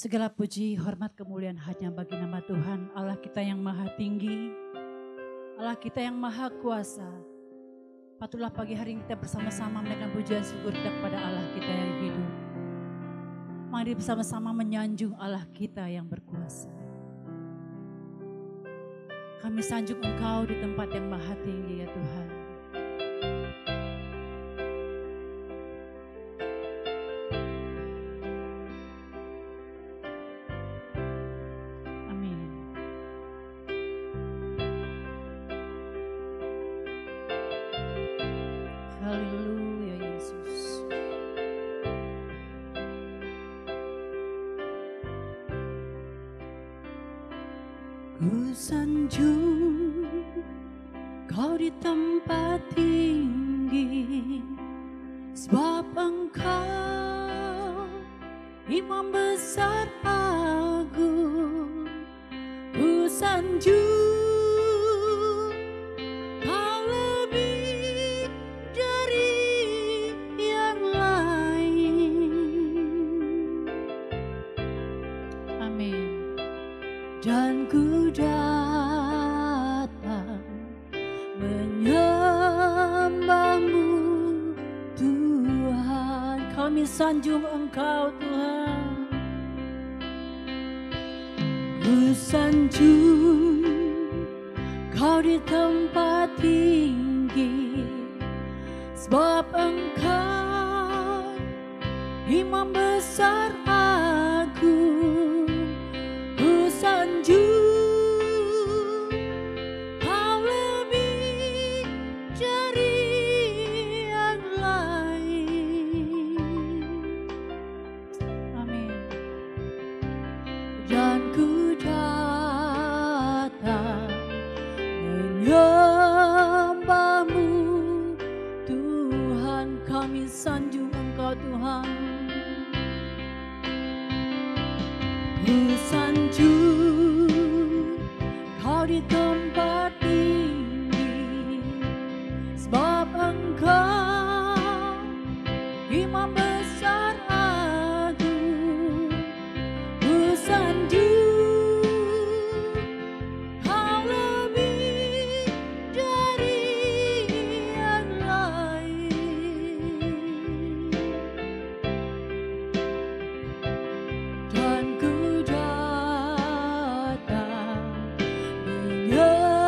Segala puji, hormat, kemuliaan hanya bagi nama Tuhan, Allah kita yang maha tinggi, Allah kita yang maha kuasa. Patutlah pagi hari ini kita bersama-sama menaikkan pujian syukur kita kepada Allah kita yang hidup. Mari bersama-sama menyanjung Allah kita yang berkuasa. Kami sanjung Engkau di tempat yang maha tinggi ya Tuhan. Ku sanjung Kau di tempat tinggi, sebab Engkau Imam besar agung. Ku sanjung Kau lebih dari yang lain. Amin. Dan ku datang menyembahmu Tuhan. Kami sanjung Engkau Tuhan. Ku sanjung Kau di tempat tinggi, sebab Engkau Imam besar agung. Ku sanjung Kau lebih dari yang lain. Amin. Dan ku datang menyembahmu Tuhan. Kami sanjung Engkau Tuhan. Ku sanjung Kau di tempat tinggi, sebab Engkau Imam besar agung. Ku sanjung Kau lebih dari yang lain. Dan ku datang menyembahmu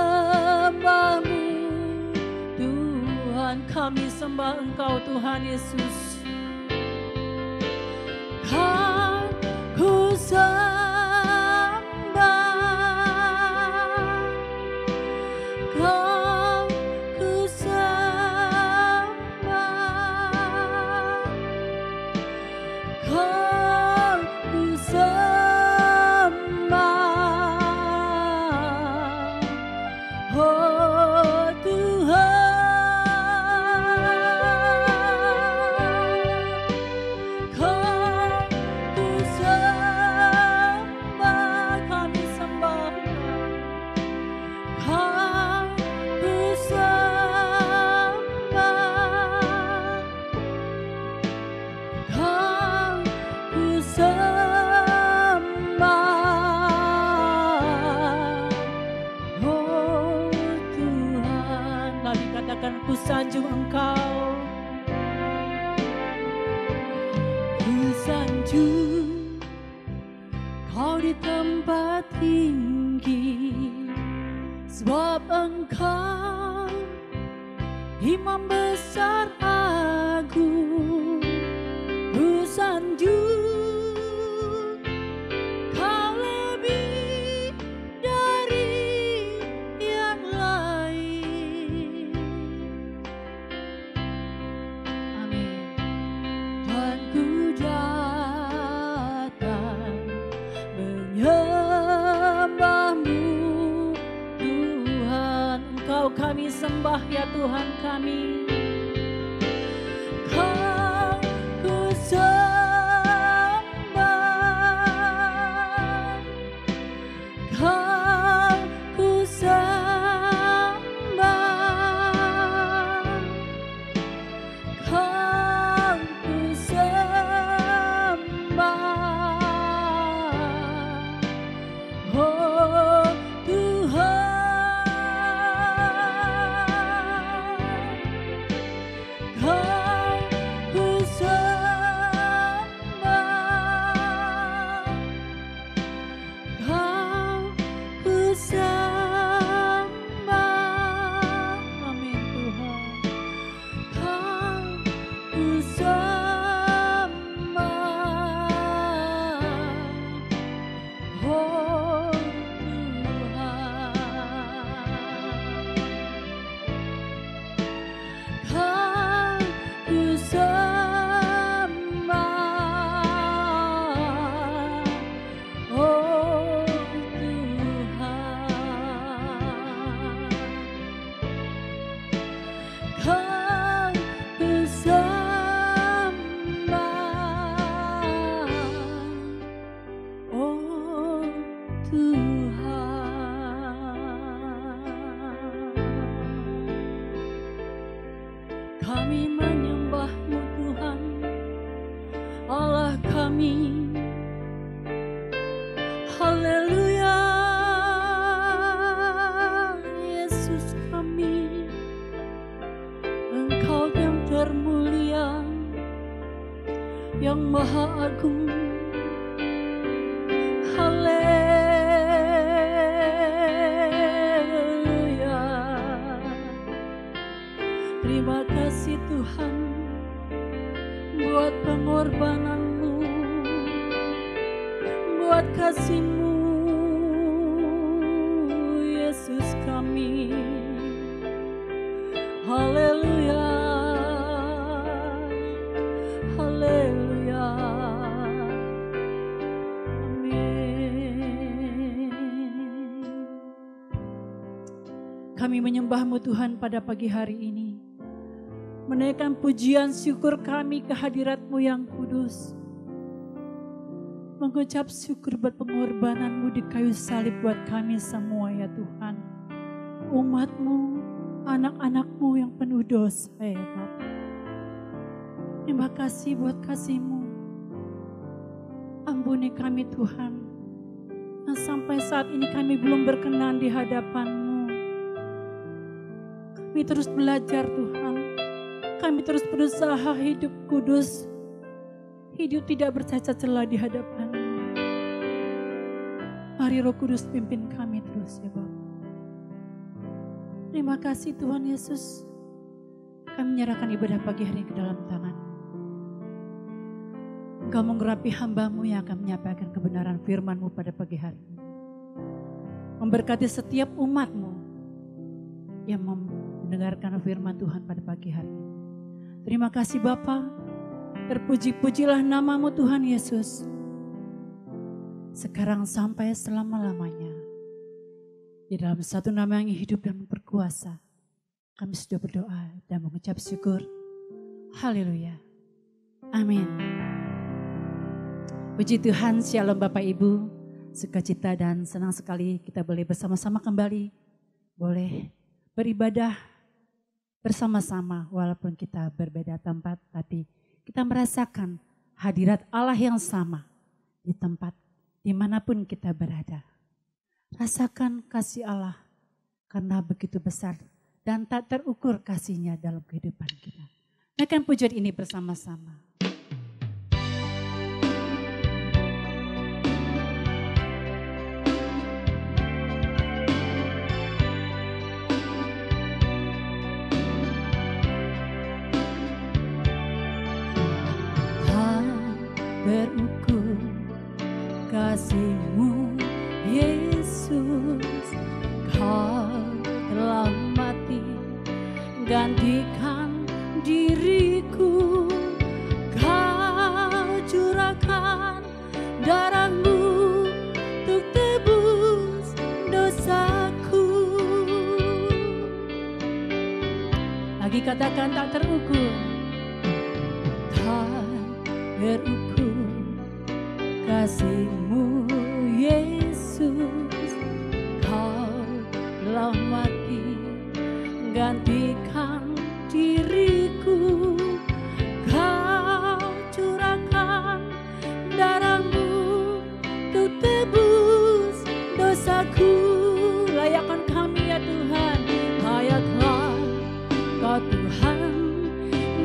Tuhan. Kami sembah Engkau Tuhan Yesus. Kau ku sembah, Kau ku sembah, Kau ku sembah, oh Tuhan. Kau ku sembah, kami sembah. Kau ku sembah, Kau ku sembah, oh Tuhan. Mari katakan, ku sanjung Engkau. Ku sanjung Kau di tempat tinggi, sebab Engkau Imam besar agung. Ku sanjung Kau lebih dari yang lain. Amin. Dan ku datang menyembahmu Tuhan. Engkau kami sembah ya Tuhan kami. Kau ku sembah, Kau ku sembah, Kau ku sembah, oh Tuhan. Kami menyembah-Mu Tuhan, Allah kami. Haleluya, Yesus kami, Engkau yang termulia, yang maha agung. Haleluya. Terima kasih Tuhan buat pengorbanan-Mu, buat kasih-Mu, Yesus kami. Haleluya, haleluya, amin. Kami menyembah-Mu Tuhan pada pagi hari ini, menaikkan pujian syukur kami ke hadirat-Mu yang kudus, mengucap syukur buat pengorbanan-Mu di kayu salib buat kami semua ya Tuhan. Umat-Mu, anak-anak-Mu yang penuh dosa ya Bapa. Terima kasih buat kasih-Mu. Ampuni kami Tuhan, yang sampai saat ini kami belum berkenan di hadapan-Mu. Kami terus belajar Tuhan. Kami terus berusaha hidup kudus, hidup tidak bercacat celah di hadapan-Mu. Mari Roh Kudus pimpin kami terus ya Bapa. Terima kasih Tuhan Yesus. Kami menyerahkan ibadah pagi hari ini ke dalam tangan. Engkau menggurapi hamba-Mu yang akan menyampaikan kebenaran firman-Mu pada pagi hari ini. Memberkati setiap umat-Mu yang mendengarkan firman Tuhan pada pagi hari ini. Terima kasih Bapa. Terpuji-pujilah nama-Mu Tuhan Yesus. Sekarang sampai selama-lamanya. Di dalam satu nama yang hidup dan berkuasa. Kami sudah berdoa dan mengucap syukur. Haleluya. Amin. Puji Tuhan, shalom Bapak Ibu. Sukacita dan senang sekali kita boleh bersama-sama kembali. Boleh beribadah bersama-sama walaupun kita berbeda tempat, tapi kita merasakan hadirat Allah yang sama di tempat dimanapun kita berada. Rasakan kasih Allah karena begitu besar dan tak terukur kasih-Nya dalam kehidupan kita. Naikkan pujian ini bersama-sama. Berukur kasih-Mu Yesus, Kau telah mati gantikan diriku, Kau curahkan darah-Mu untuk tebus dosaku. Lagi katakan tak terukur, tak berukur kasih-Mu Yesus, Kau telah mati gantikan diriku, Kau curahkan darah-Mu untuk tebus dosaku. Layakkan kami ya Tuhan, layaklah Kau Tuhan,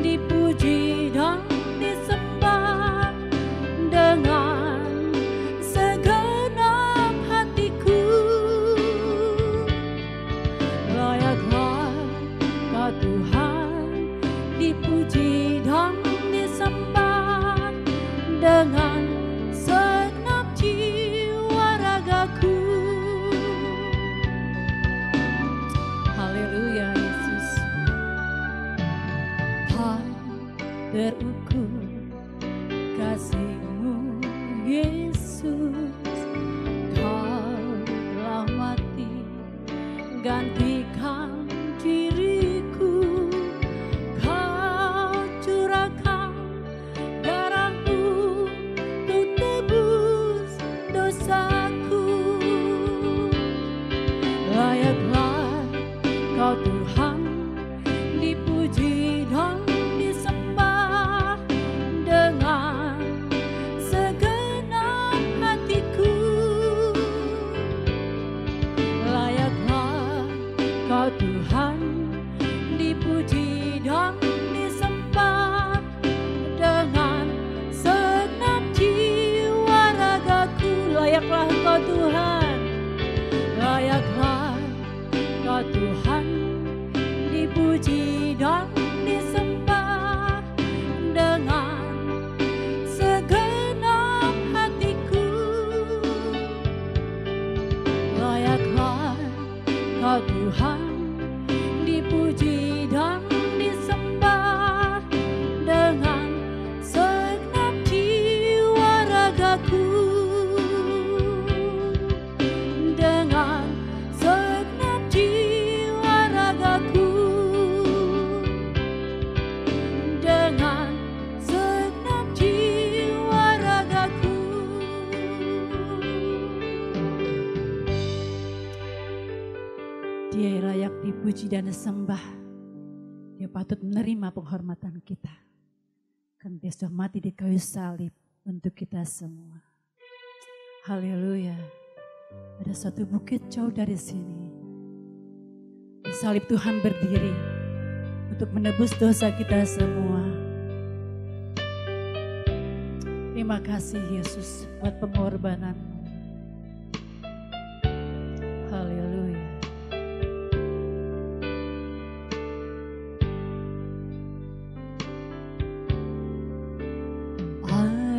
dipuji dan disembah dengan segenap hatiku. Layaklah Kau Tuhan, dipuji dan disembah dengan segenap jiwa ragaku. Haleluya Yesus. Tak terukur kasih-Mu Yesus, Kau telah mati gantikan diriku, Kau curahkan darah-Mu untuk tebus dosaku. puji dan sembah. Dia patut menerima penghormatan kita. Karena dia sudah mati di kayu salib untuk kita semua. Haleluya. Ada suatu bukit jauh dari sini. Di salib Tuhan berdiri untuk menebus dosa kita semua. Terima kasih Yesus buat pengorbanan-Mu. Haleluya.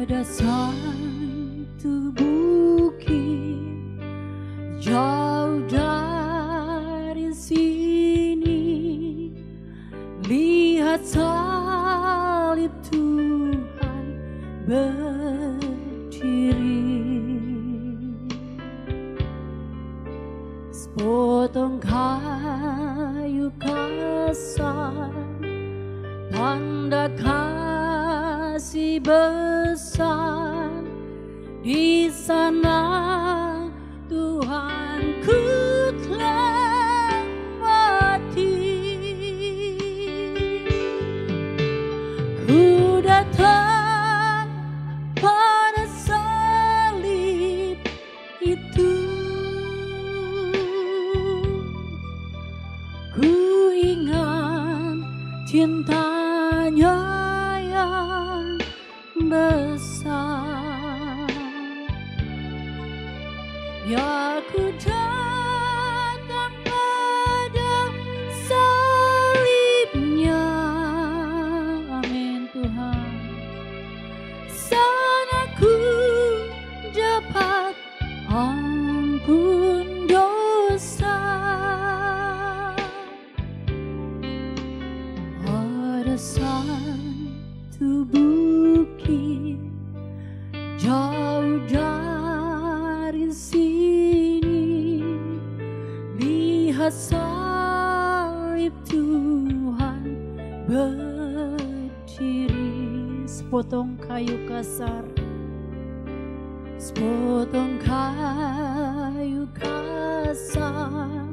Ada satu bukit jauh dari sini, lihat salib Tuhan berdiri, sepotong kayu kasar, tanda kasih besar. Di sana Tuhanku telah mati. Ku datang pada salib itu, ku ingat cintanya yang besar. Ya ku datang pada salibnya. Amin Tuhan. Sana ku dapat ampun dosa. Ada satu bukit jauh dari sini, lihat salib Tuhan berdiri, sepotong kayu kasar, sepotong kayu kasar,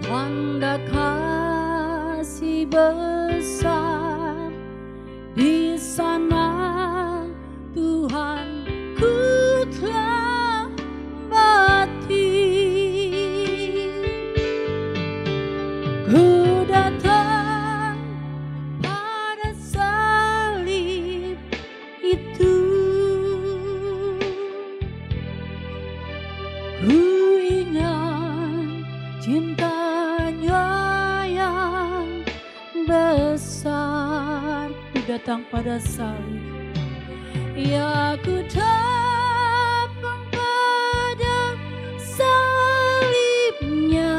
tanda kasih besar. Di sana Tuhan ku telah mati. Ku datang pada salib itu, ku ingat cintanya yang besar. Ku datang pada salib, ya ku datang pada salibnya.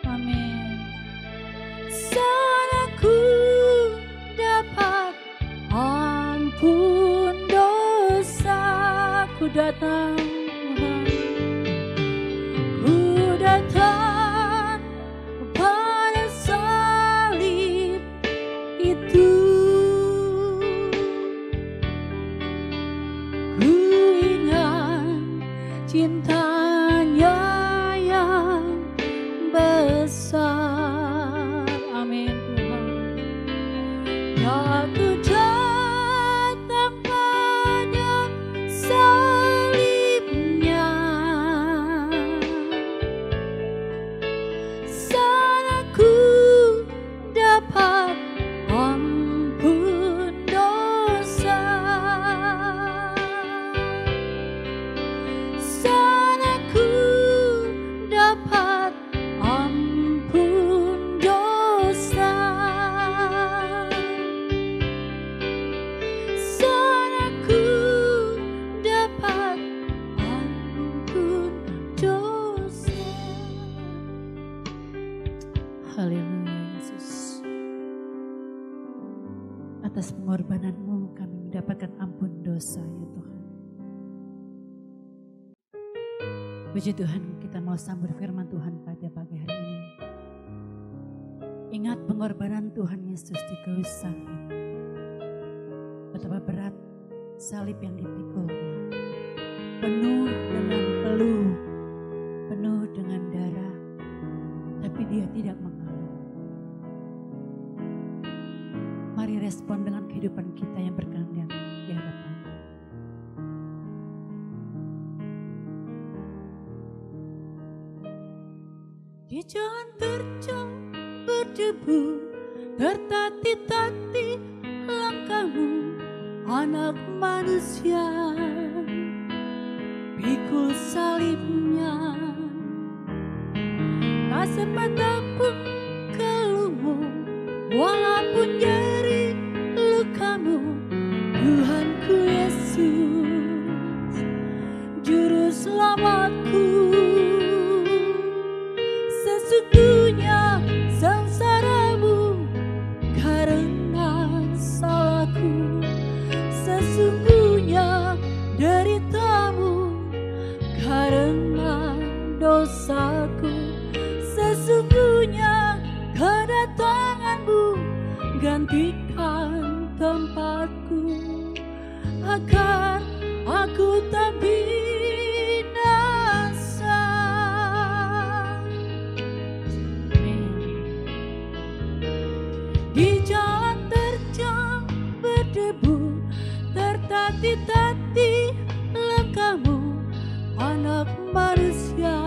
Amin. Sana ku dapat ampun dosa. Ku datang Tuhan, ku datang pada salib itu. Cintanya yang besar. Amin Tuhan. Ya ku datang pada salibnya. Sana ku dapat ampun dosa. Sana ku dapat ampun dosa. Sana ku dapat ampun dosa. Haleluya Yesus. Atas pengorbanan-Mu kami mendapatkan ampun dosa ya Tuhan. Puji Tuhan, kita mau sambut firman Tuhan pada pagi hari ini. Ingat pengorbanan Tuhan Yesus di kayu salib. Betapa berat salib yang dipikulnya. Penuh dengan peluh, penuh dengan darah, tapi dia tidak mengeluh. Mari respon dengan kehidupan kita yang berkenan di hadapan. Di jalan terjal berdebu, tertatih-tatih langkahmu, anak manusia. Pikul salibnya, tak sepatah pun keluhmu, walaupun nyeri lukamu. Tuhanku Yesus, juru selamatku. Sesungguhnya sengsaramu karena salahku, sesungguhnya deritamu karena dosaku. Sesungguhnya kedatanganmu gantikan tempatku, agar aku tak binasa. Di jalan terjal berdebu, tertatih-tatih langkahmu, anak manusia.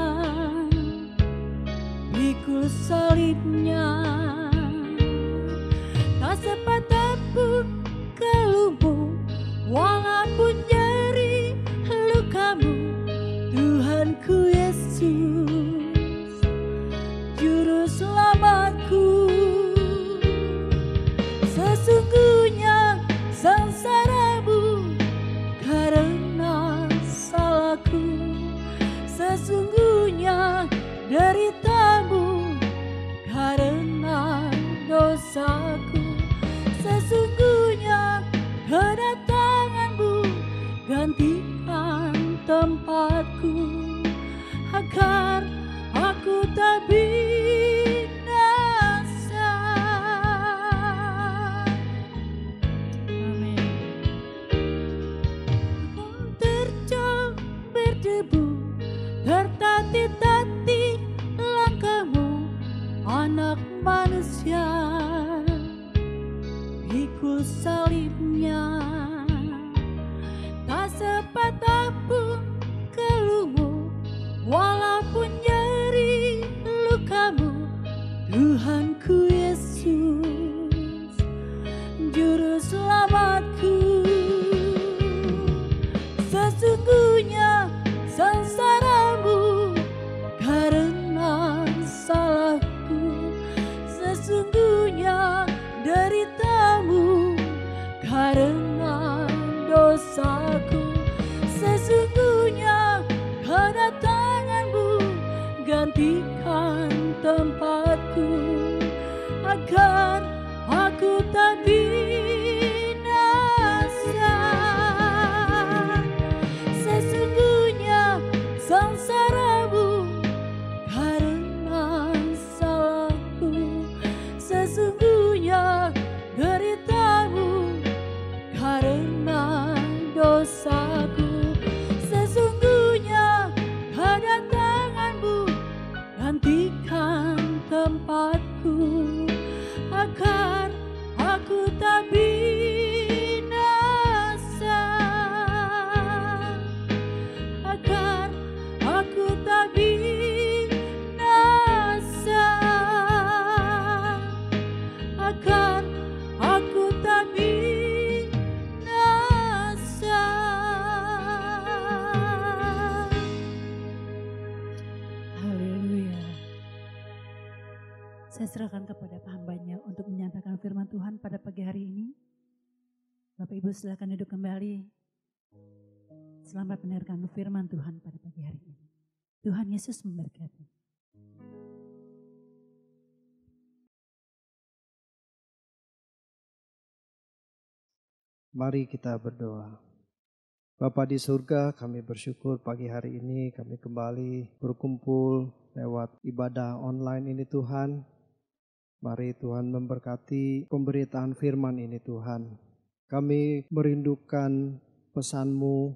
Pikul salibnya, tak sepatah pun keluhmu, walaupun nyeri lukamu. Tuhanku Yesus, juru selamatku. Sesungguhnya sengsaramu karena salahku, sesungguhnya deritamu karena dosaku. Sesungguhnya kedatanganmu gantikan tempatku, agar aku tak binasa. Amin. Terjal berdebu, tertatih-tatih langkahmu, anak manusia. Pikul salibnya, tak sepatah pun keluhmu, walaupun nyeri lukamu. Tuhanku Yesus, juru selamatku. Sesungguhnya sengsaramu karena salahku, sesungguhnya deritamu karena dosaku. Sesungguhnya kedatanganmu gantikan tempatku, agar aku tak binasa. Sesungguhnya sengsaramu karena salahku, sesungguhnya deritamu karena dosaku. Sesungguhnya kedatanganmu gantikan tempatku, agar aku tak binasa, agar aku tak binasa, agar aku tak binasa. Haleluya. Saya serahkan kepada hamba-Nya untuk menyampaikan firman Tuhan pada pagi hari ini. Bapak Ibu silakan duduk kembali. Selamat mendengarkan firman Tuhan pada pagi hari ini. Tuhan Yesus memberkati. Mari kita berdoa. Bapa di surga, kami bersyukur pagi hari ini kami kembali berkumpul lewat ibadah online ini Tuhan. Mari Tuhan memberkati pemberitaan firman ini Tuhan. Kami merindukan pesan-Mu,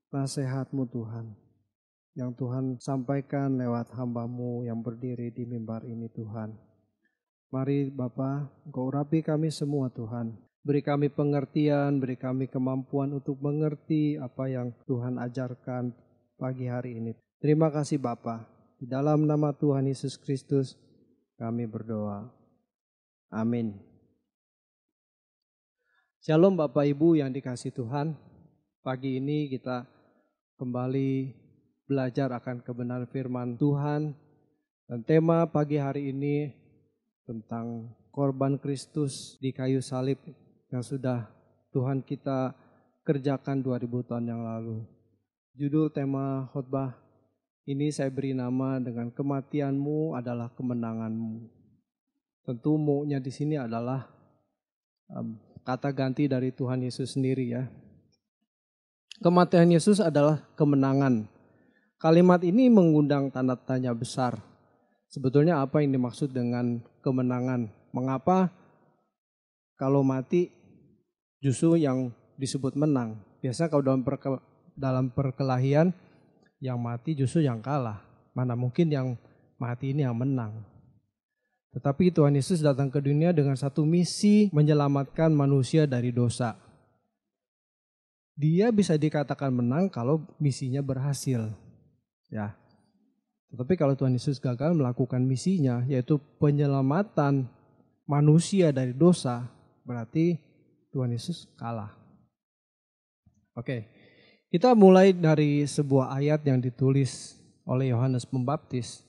nasihat-Mu Tuhan. yang Tuhan sampaikan lewat hamba-Mu yang berdiri di mimbar ini Tuhan. Mari Bapa, Engkau urapi kami semua Tuhan. Beri kami pengertian, beri kami kemampuan untuk mengerti apa yang Tuhan ajarkan pagi hari ini. Terima kasih Bapa. Di dalam nama Tuhan Yesus Kristus kami berdoa. Amin. Shalom Bapak Ibu yang dikasihi Tuhan. Pagi ini kita kembali belajar akan kebenaran firman Tuhan. Dan tema pagi hari ini tentang korban Kristus di kayu salib yang sudah Tuhan kita kerjakan 2000 tahun yang lalu. Judul tema khotbah ini saya beri nama dengan kematian-Mu adalah kemenangan-Mu. Tentu mu-nya di sini adalah kata ganti dari Tuhan Yesus sendiri ya. Kematian Yesus adalah kemenangan. Kalimat ini mengundang tanda tanya besar. Sebetulnya apa yang dimaksud dengan kemenangan? Mengapa kalau mati justru yang disebut menang? Biasanya kalau dalam perkelahian yang mati justru yang kalah. Mana mungkin yang mati ini yang menang. Tetapi Tuhan Yesus datang ke dunia dengan satu misi menyelamatkan manusia dari dosa. Dia bisa dikatakan menang kalau misinya berhasil. Ya. Tetapi kalau Tuhan Yesus gagal melakukan misinya, yaitu penyelamatan manusia dari dosa, berarti Tuhan Yesus kalah. Oke, kita mulai dari sebuah ayat yang ditulis oleh Yohanes Pembaptis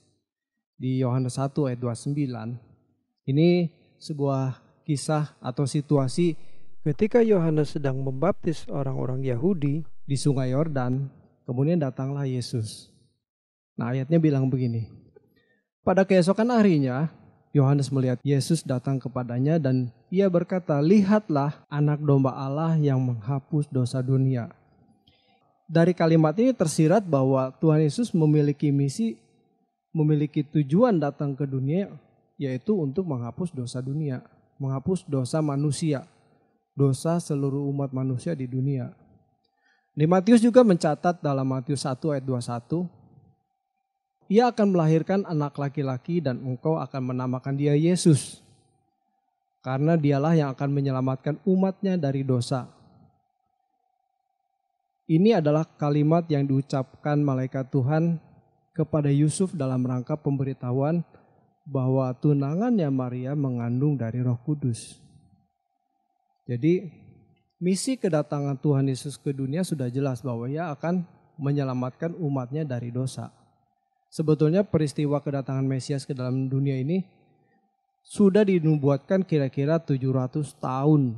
di Yohanes 1 ayat 29. Ini sebuah kisah atau situasi ketika Yohanes sedang membaptis orang-orang Yahudi di Sungai Yordan, kemudian datanglah Yesus. Nah ayatnya bilang begini, pada keesokan harinya Yohanes melihat Yesus datang kepadanya dan ia berkata, lihatlah anak domba Allah yang menghapus dosa dunia. Dari kalimat ini tersirat bahwa Tuhan Yesus memiliki misi, memiliki tujuan datang ke dunia, yaitu untuk menghapus dosa dunia, menghapus dosa manusia, dosa seluruh umat manusia di dunia. Di Matius juga mencatat dalam Matius 1 ayat 21, ia akan melahirkan anak laki-laki dan engkau akan menamakan dia Yesus. Karena dialah yang akan menyelamatkan umatnya dari dosa. Ini adalah kalimat yang diucapkan malaikat Tuhan kepada Yusuf dalam rangka pemberitahuan bahwa tunangannya Maria mengandung dari Roh Kudus. Jadi misi kedatangan Tuhan Yesus ke dunia sudah jelas bahwa ia akan menyelamatkan umatnya dari dosa. Sebetulnya peristiwa kedatangan Mesias ke dalam dunia ini sudah dinubuatkan kira-kira 700 tahun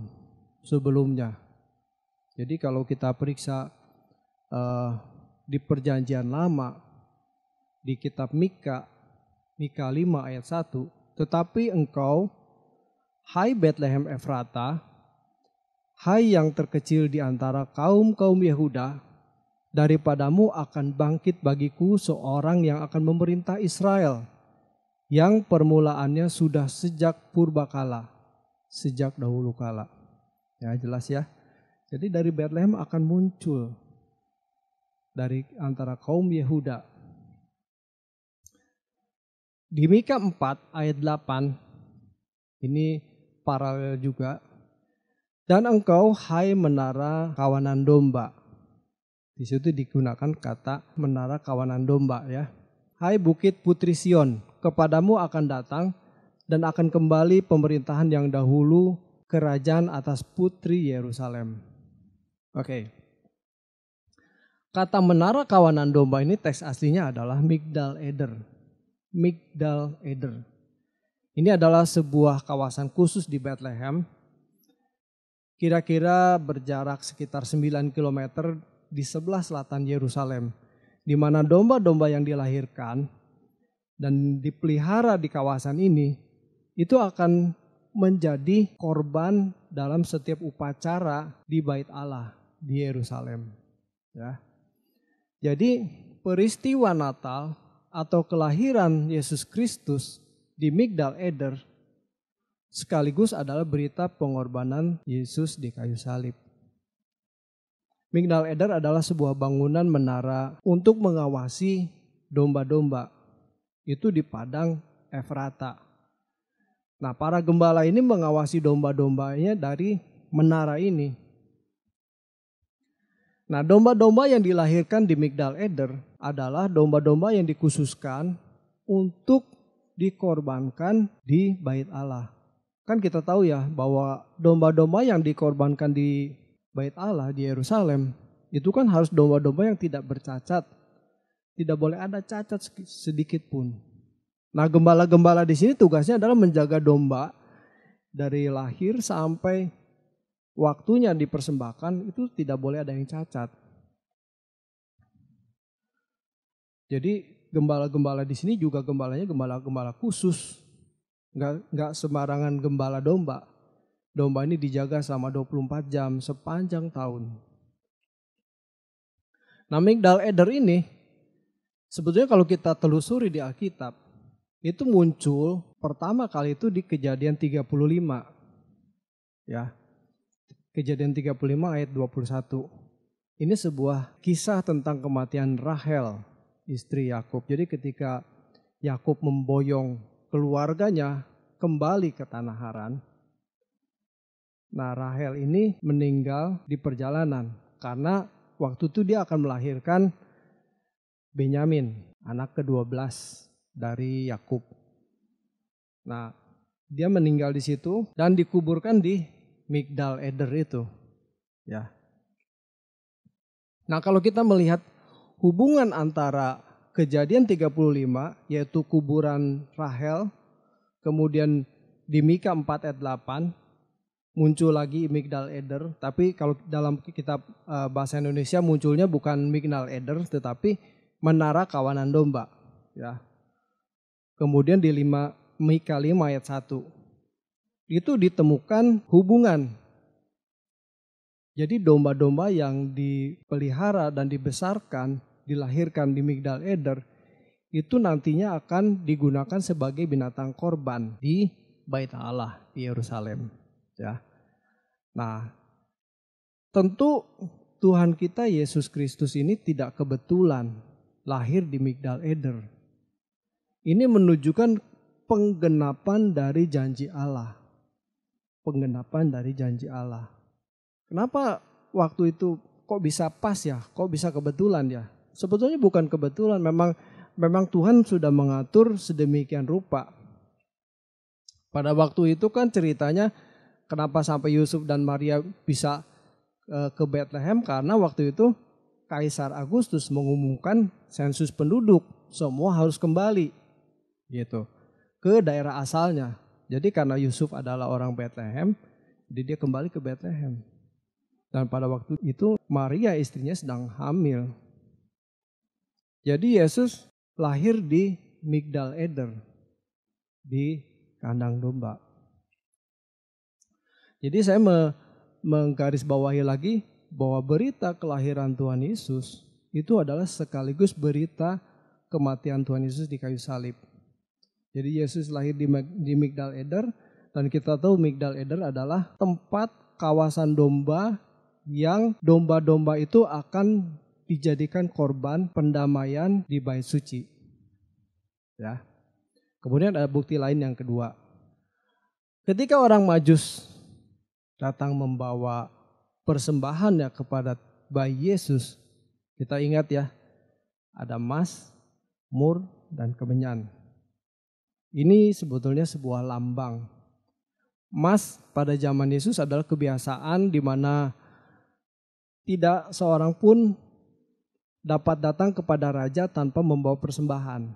sebelumnya. Jadi kalau kita periksa di perjanjian lama, di kitab Mika 5 ayat 1, tetapi engkau, hai Bethlehem Efrata, hai yang terkecil di antara kaum-kaum Yehuda, daripadamu akan bangkit bagiku seorang yang akan memerintah Israel, yang permulaannya sudah sejak purbakala, sejak dahulu kala. Ya jelas ya. Jadi dari Bethlehem akan muncul dari antara kaum Yehuda. Di Mika 4 ayat 8, ini paralel juga. Dan engkau hai menara kawanan domba. Di situ digunakan kata menara kawanan domba ya. Hai bukit Putri Sion, kepadamu akan datang dan akan kembali pemerintahan yang dahulu kerajaan atas Putri Yerusalem. Oke. Kata menara kawanan domba ini teks aslinya adalah Migdal Eder. Migdal Eder. Ini adalah sebuah kawasan khusus di Bethlehem. Kira-kira berjarak sekitar 9 km di sebelah selatan Yerusalem, di mana domba-domba yang dilahirkan dan dipelihara di kawasan ini, itu akan menjadi korban dalam setiap upacara di Bait Allah di Yerusalem. Ya. Jadi peristiwa Natal atau kelahiran Yesus Kristus di Migdal Eder sekaligus adalah berita pengorbanan Yesus di kayu salib. Migdal Eder adalah sebuah bangunan menara untuk mengawasi domba-domba. Itu di padang Efrata. Nah, para gembala ini mengawasi domba-dombanya dari menara ini. Nah, domba-domba yang dilahirkan di Migdal Eder adalah domba-domba yang dikhususkan untuk dikorbankan di Bait Allah. Kan kita tahu ya bahwa domba-domba yang dikorbankan di Bait Allah di Yerusalem itu kan harus domba-domba yang tidak bercacat. Tidak boleh ada cacat sedikit pun. Nah, gembala-gembala di sini tugasnya adalah menjaga domba dari lahir sampai waktunya dipersembahkan itu tidak boleh ada yang cacat. Jadi gembala-gembala di sini juga gembalanya gembala-gembala khusus. Enggak sembarangan gembala domba. Domba ini dijaga selama 24 jam sepanjang tahun. Nah, Migdal Eder ini sebetulnya kalau kita telusuri di Alkitab itu muncul pertama kali itu di Kejadian 35. Ya. Kejadian 35 ayat 21. Ini sebuah kisah tentang kematian Rahel, istri Yakub. Jadi ketika Yakub memboyong keluarganya kembali ke tanah Haran, nah Rahel ini meninggal di perjalanan karena waktu itu dia akan melahirkan Benyamin, anak ke-12 dari Yakub. Nah, dia meninggal di situ dan dikuburkan di Migdal Eder itu. Ya. Nah, kalau kita melihat hubungan antara Kejadian 35 yaitu kuburan Rahel, kemudian di Mika 4 ayat 8 muncul lagi Migdal Eder, tapi kalau dalam kitab bahasa Indonesia munculnya bukan Migdal Eder tetapi menara kawanan domba, ya. Kemudian di Mika 5 ayat 1 itu ditemukan hubungan. Jadi domba-domba yang dipelihara dan dibesarkan, dilahirkan di Migdal Eder itu nantinya akan digunakan sebagai binatang korban di Bait Allah di Yerusalem. Ya. Nah, tentu Tuhan kita Yesus Kristus ini tidak kebetulan lahir di Migdal Eder. Ini menunjukkan penggenapan dari janji Allah. Penggenapan dari janji Allah. Kenapa waktu itu kok bisa pas ya? Kok bisa kebetulan ya? Sebetulnya bukan kebetulan, memang Tuhan sudah mengatur sedemikian rupa. Pada waktu itu kan ceritanya kenapa sampai Yusuf dan Maria bisa ke Bethlehem karena waktu itu Kaisar Agustus mengumumkan sensus penduduk, semua harus kembali gitu ke daerah asalnya. Jadi karena Yusuf adalah orang Bethlehem, jadi dia kembali ke Bethlehem. Dan pada waktu itu Maria istrinya sedang hamil. Jadi Yesus lahir di Migdal Eder, di kandang domba. Jadi saya menggarisbawahi lagi bahwa berita kelahiran Tuhan Yesus itu adalah sekaligus berita kematian Tuhan Yesus di kayu salib. Jadi Yesus lahir di Migdal Eder dan kita tahu Migdal Eder adalah tempat kawasan domba yang domba-domba itu akan dijadikan korban pendamaian di bait suci. Ya. Kemudian ada bukti lain yang kedua. Ketika orang Majus datang membawa persembahannya kepada bayi Yesus, kita ingat ya, ada emas, mur, dan kemenyan. Ini sebetulnya sebuah lambang. Emas pada zaman Yesus adalah kebiasaan di mana tidak seorang pun dapat datang kepada raja tanpa membawa persembahan.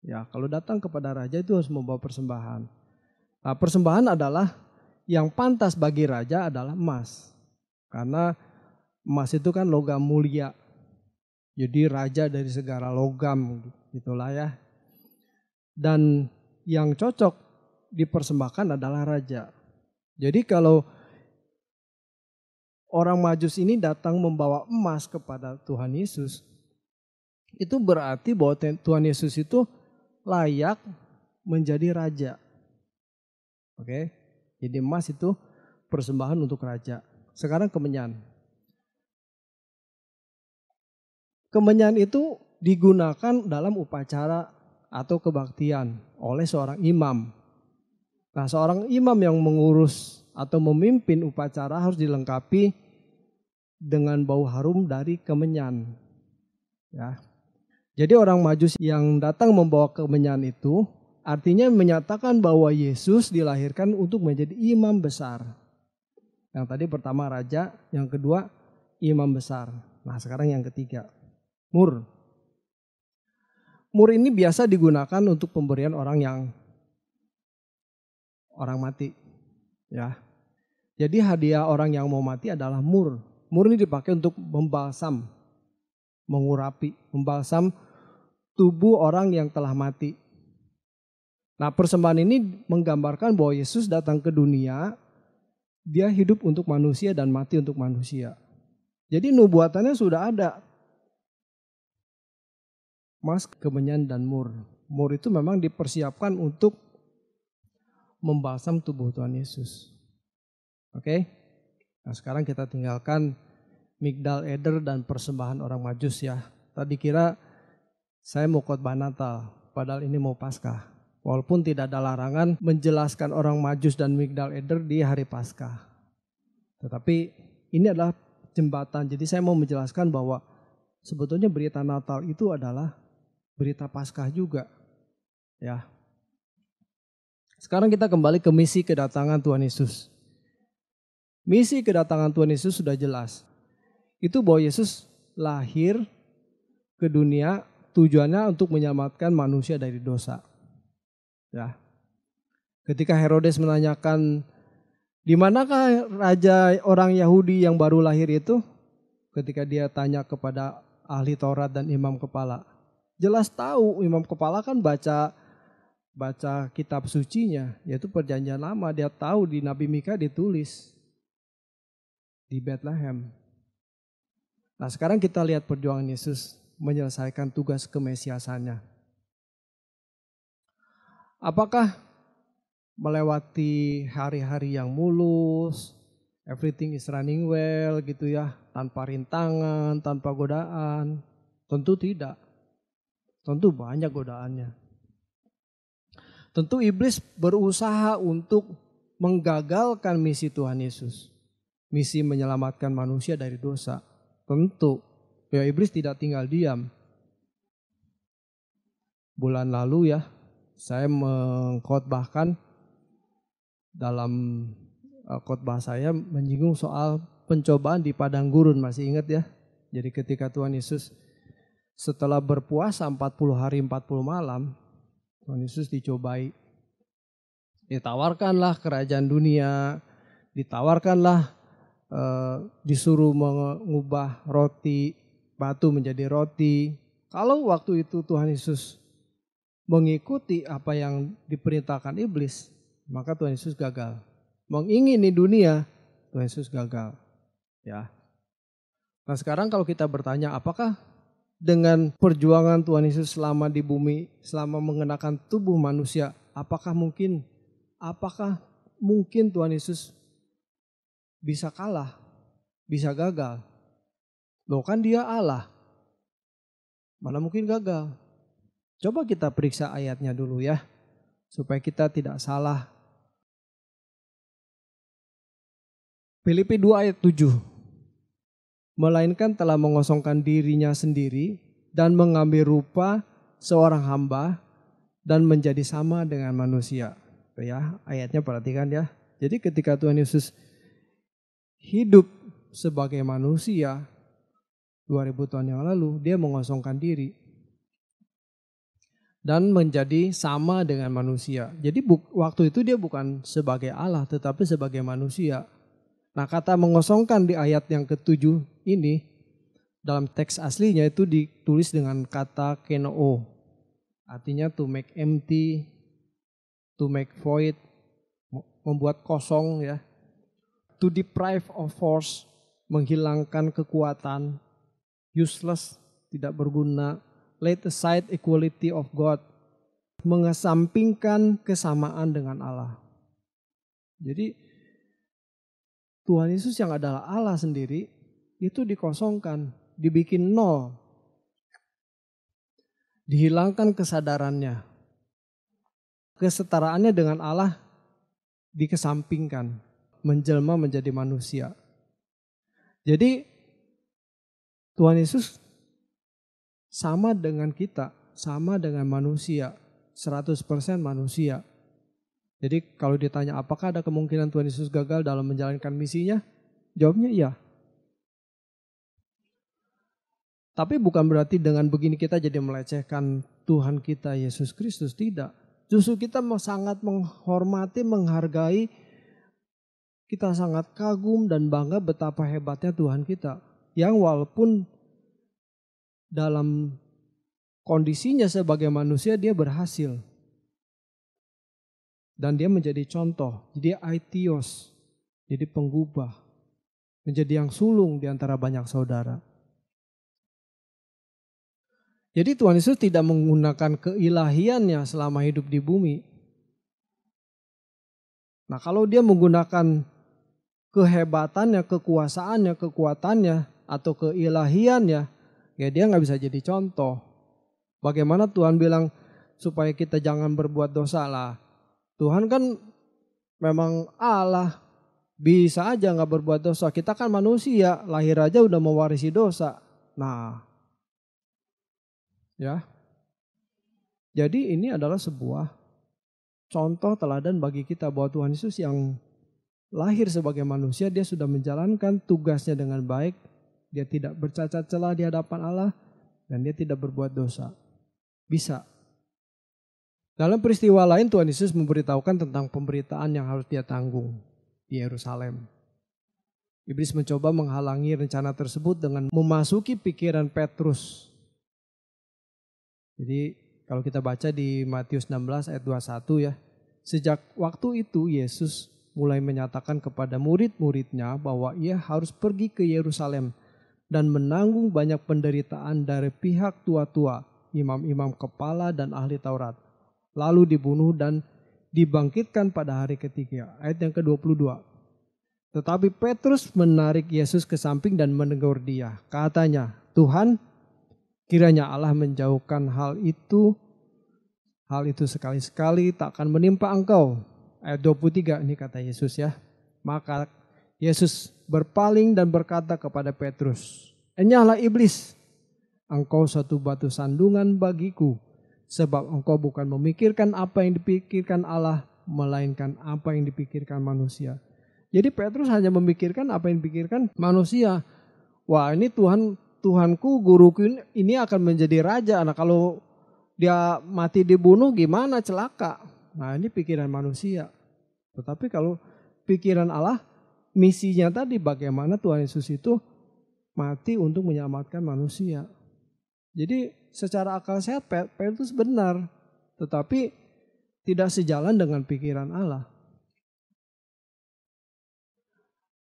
Ya, kalau datang kepada raja itu harus membawa persembahan. Nah, persembahan adalah yang pantas bagi raja adalah emas. Karena emas itu kan logam mulia. Jadi raja dari segala logam gitulah ya. Dan yang cocok dipersembahkan adalah raja. Jadi kalau orang Majus ini datang membawa emas kepada Tuhan Yesus, itu berarti bahwa Tuhan Yesus itu layak menjadi raja. Oke, jadi emas itu persembahan untuk raja. Sekarang kemenyan. kemenyan itu digunakan dalam upacara atau kebaktian oleh seorang imam. Nah, seorang imam yang mengurus atau memimpin upacara harus dilengkapi dengan bau harum dari kemenyan. Ya. Jadi orang Majus yang datang membawa kemenyan itu artinya menyatakan bahwa Yesus dilahirkan untuk menjadi imam besar. Yang tadi pertama raja, yang kedua imam besar. Nah, sekarang yang ketiga, mur. Mur ini biasa digunakan untuk pemberian orang mati. Ya. Jadi hadiah orang yang mau mati adalah mur. Mur ini dipakai untuk membalsam, mengurapi, membalsam tubuh orang yang telah mati. Nah, persembahan ini menggambarkan bahwa Yesus datang ke dunia, dia hidup untuk manusia dan mati untuk manusia. Jadi nubuatannya sudah ada. Mas, kemenyan dan mur. Mur itu memang dipersiapkan untuk membalsam tubuh Tuhan Yesus. Oke? Nah, sekarang kita tinggalkan migdal eder dan persembahan orang Majus ya. Tadi kira saya mau khotbah Natal, padahal ini mau Paskah. Walaupun tidak ada larangan menjelaskan orang Majus dan migdal eder di hari Paskah. Tetapi ini adalah jembatan. Jadi saya mau menjelaskan bahwa sebetulnya berita Natal itu adalah berita Paskah juga. Ya. Sekarang kita kembali ke misi kedatangan Tuhan Yesus. Misi kedatangan Tuhan Yesus sudah jelas. Itu bahwa Yesus lahir ke dunia tujuannya untuk menyelamatkan manusia dari dosa. Ya. Ketika Herodes menanyakan, di manakah raja orang Yahudi yang baru lahir itu? Ketika dia tanya kepada ahli Taurat dan imam kepala. Jelas tahu imam kepala kan baca kitab sucinya, yaitu Perjanjian Lama. Dia tahu di Nabi Mika ditulis di Bethlehem. Nah, sekarang kita lihat perjuangan Yesus menyelesaikan tugas kemesiasannya. Apakah melewati hari-hari yang mulus, everything is running well gitu ya, tanpa rintangan, tanpa godaan? Tentu tidak. Tentu banyak godaannya. Tentu iblis berusaha untuk menggagalkan misi Tuhan Yesus. Misi menyelamatkan manusia dari dosa. Tentu, ya iblis tidak tinggal diam. Bulan lalu ya, saya mengkhotbahkan dalam khotbah saya menyinggung soal pencobaan di padang gurun, masih ingat ya? Jadi ketika Tuhan Yesus setelah berpuasa 40 hari 40 malam, Tuhan Yesus dicobai. Ditawarkanlah kerajaan dunia, ditawarkanlah disuruh mengubah roti, batu menjadi roti. Kalau waktu itu Tuhan Yesus mengikuti apa yang diperintahkan iblis, maka Tuhan Yesus gagal. Mengingini dunia, Tuhan Yesus gagal. Ya. Nah, sekarang kalau kita bertanya, apakah dengan perjuangan Tuhan Yesus selama di bumi, selama mengenakan tubuh manusia, apakah mungkin Tuhan Yesus bisa kalah, bisa gagal? Loh, kan dia Allah, mana mungkin gagal? Coba kita periksa ayatnya dulu ya, supaya kita tidak salah. Filipi 2 ayat 7. Melainkan telah mengosongkan dirinya sendiri dan mengambil rupa seorang hamba dan menjadi sama dengan manusia. Ya, ayatnya perhatikan ya. Jadi ketika Tuhan Yesus hidup sebagai manusia 2000 tahun yang lalu, dia mengosongkan diri dan menjadi sama dengan manusia. Jadi waktu itu dia bukan sebagai Allah tetapi sebagai manusia. Nah, kata mengosongkan di ayat yang ke-7 ini dalam teks aslinya itu ditulis dengan kata kenoo. Artinya to make empty, to make void, membuat kosong ya. To deprive of force, menghilangkan kekuatan, useless, tidak berguna, lay aside equality of God, mengesampingkan kesamaan dengan Allah. Jadi Tuhan Yesus yang adalah Allah sendiri itu dikosongkan, dibikin nol. dihilangkan kesadarannya. Kesetaraannya dengan Allah dikesampingkan, menjelma menjadi manusia. Jadi Tuhan Yesus sama dengan kita, sama dengan manusia, 100% manusia. Jadi kalau ditanya apakah ada kemungkinan Tuhan Yesus gagal dalam menjalankan misinya? Jawabnya iya. Tapi bukan berarti dengan begini kita jadi melecehkan Tuhan kita Yesus Kristus, tidak. Justru kita sangat menghormati, menghargai, kita sangat kagum dan bangga betapa hebatnya Tuhan kita. Yang walaupun dalam kondisinya sebagai manusia dia berhasil. Dan dia menjadi contoh, jadi aitios, jadi penggubah. Menjadi yang sulung di antara banyak saudara. Jadi Tuhan Yesus tidak menggunakan keilahiannya selama hidup di bumi. Nah kalau dia menggunakan kehebatannya, kekuasaannya, kekuatannya, atau keilahiannya, ya dia nggak bisa jadi contoh. Bagaimana Tuhan bilang supaya kita jangan berbuat dosa lah. Tuhan kan memang Allah, bisa aja nggak berbuat dosa. Kita kan manusia, lahir aja udah mewarisi dosa. Nah, ya. Jadi ini adalah sebuah contoh teladan bagi kita bahwa Tuhan Yesus yang lahir sebagai manusia, dia sudah menjalankan tugasnya dengan baik. Dia tidak bercacat celah di hadapan Allah dan dia tidak berbuat dosa. Bisa. Dalam peristiwa lain Tuhan Yesus memberitahukan tentang pemberitaan yang harus dia tanggung di Yerusalem. Iblis mencoba menghalangi rencana tersebut dengan memasuki pikiran Petrus. Jadi kalau kita baca di Matius 16 ayat 21 ya. Sejak waktu itu Yesus mulai menyatakan kepada murid-muridnya bahwa ia harus pergi ke Yerusalem dan menanggung banyak penderitaan dari pihak tua-tua, imam-imam kepala dan ahli Taurat. Lalu dibunuh dan dibangkitkan pada hari ketiga. Ayat yang ke-22. Tetapi Petrus menarik Yesus ke samping dan menegur dia. Katanya, Tuhan, kiranya Allah menjauhkan hal itu sekali-sekali tak akan menimpa engkau. Ayat 23 ini kata Yesus ya. Maka Yesus berpaling dan berkata kepada Petrus, enyahlah iblis, engkau satu batu sandungan bagiku. Sebab engkau bukan memikirkan apa yang dipikirkan Allah, melainkan apa yang dipikirkan manusia. Jadi Petrus hanya memikirkan apa yang dipikirkan manusia. Wah ini Tuhanku, guruku ini akan menjadi raja. Nah kalau dia mati dibunuh gimana, celaka. Nah ini pikiran manusia. Tetapi kalau pikiran Allah, misinya tadi bagaimana Tuhan Yesus itu mati untuk menyelamatkan manusia. Jadi secara akal sehat Petrus benar, tetapi tidak sejalan dengan pikiran Allah.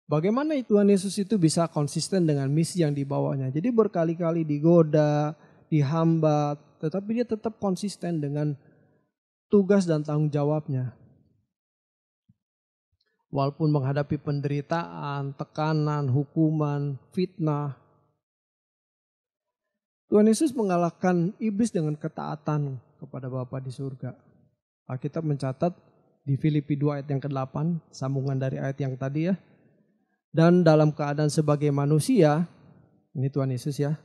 Bagaimana Tuhan Yesus itu bisa konsisten dengan misi yang dibawanya? Jadi berkali-kali digoda, dihambat, tetapi dia tetap konsisten dengan tugas dan tanggung jawabnya. Walaupun menghadapi penderitaan, tekanan, hukuman, fitnah, Tuhan Yesus mengalahkan iblis dengan ketaatan kepada Bapa di surga. Alkitab mencatat di Filipi 2 ayat yang ke-8, sambungan dari ayat yang tadi ya. Dan dalam keadaan sebagai manusia, ini Tuhan Yesus ya,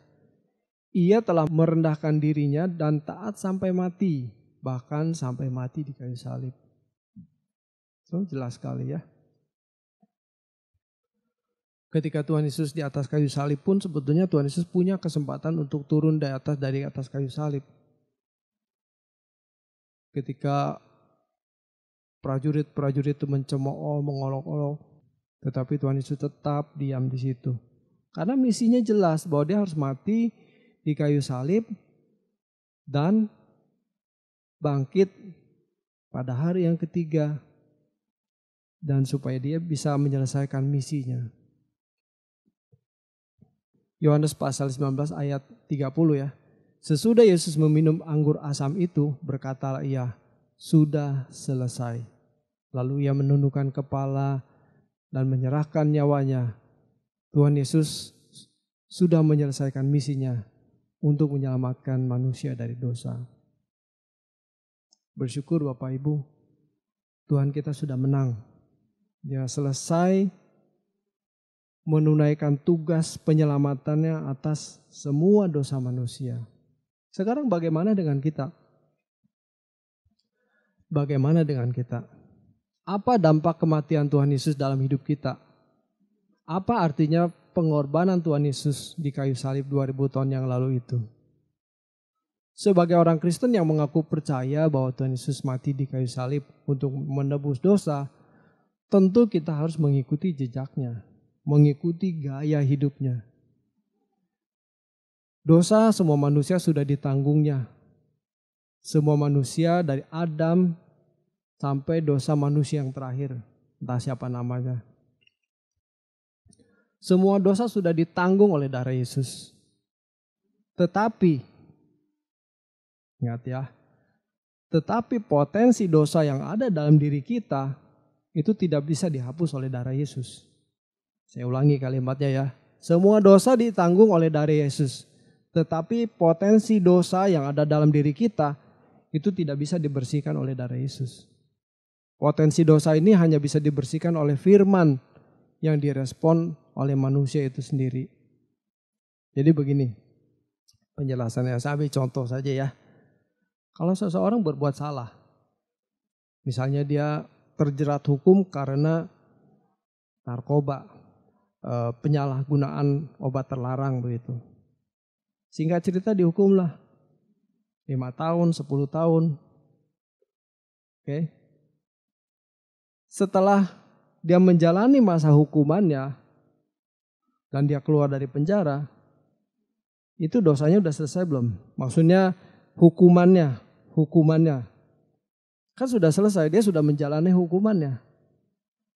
ia telah merendahkan dirinya dan taat sampai mati, bahkan sampai mati di kayu salib. So, jelas sekali ya. Ketika Tuhan Yesus di atas kayu salib pun sebetulnya Tuhan Yesus punya kesempatan untuk turun dari atas kayu salib. Ketika prajurit-prajurit itu mencemooh, mengolok-olok, tetapi Tuhan Yesus tetap diam di situ. Karena misinya jelas bahwa dia harus mati di kayu salib dan bangkit pada hari yang ketiga. Dan supaya dia bisa menyelesaikan misinya. Yohanes pasal 19 ayat 30 ya. Sesudah Yesus meminum anggur asam itu, berkatalah ia, sudah selesai. Lalu ia menundukkan kepala dan menyerahkan nyawanya. Tuhan Yesus sudah menyelesaikan misinya untuk menyelamatkan manusia dari dosa. Bersyukur Bapak Ibu, Tuhan kita sudah menang. Dia selesai menunaikan tugas penyelamatannya atas semua dosa manusia. Sekarang bagaimana dengan kita? Bagaimana dengan kita? Apa dampak kematian Tuhan Yesus dalam hidup kita? Apa artinya pengorbanan Tuhan Yesus di kayu salib 2000 tahun yang lalu itu? Sebagai orang Kristen yang mengaku percaya bahwa Tuhan Yesus mati di kayu salib untuk menebus dosa, tentu kita harus mengikuti jejaknya, mengikuti gaya hidupnya. Dosa semua manusia sudah ditanggungnya. Semua manusia dari Adam sampai dosa manusia yang terakhir, entah siapa namanya. Semua dosa sudah ditanggung oleh darah Yesus. Tetapi ingat ya, tetapi potensi dosa yang ada dalam diri kita itu tidak bisa dihapus oleh darah Yesus. Saya ulangi kalimatnya ya. Semua dosa ditanggung oleh darah Yesus. Tetapi potensi dosa yang ada dalam diri kita itu tidak bisa dibersihkan oleh darah Yesus. Potensi dosa ini hanya bisa dibersihkan oleh firman yang direspon oleh manusia itu sendiri. Jadi begini penjelasannya, saya ambil contoh saja ya. Kalau seseorang berbuat salah, misalnya dia terjerat hukum karena narkoba, penyalahgunaan obat terlarang begitu. Singkat cerita dihukumlah 5 tahun, 10 tahun. Oke. Setelah dia menjalani masa hukumannya dan dia keluar dari penjara, itu dosanya udah selesai belum? Maksudnya hukumannya kan sudah selesai, dia sudah menjalani hukumannya.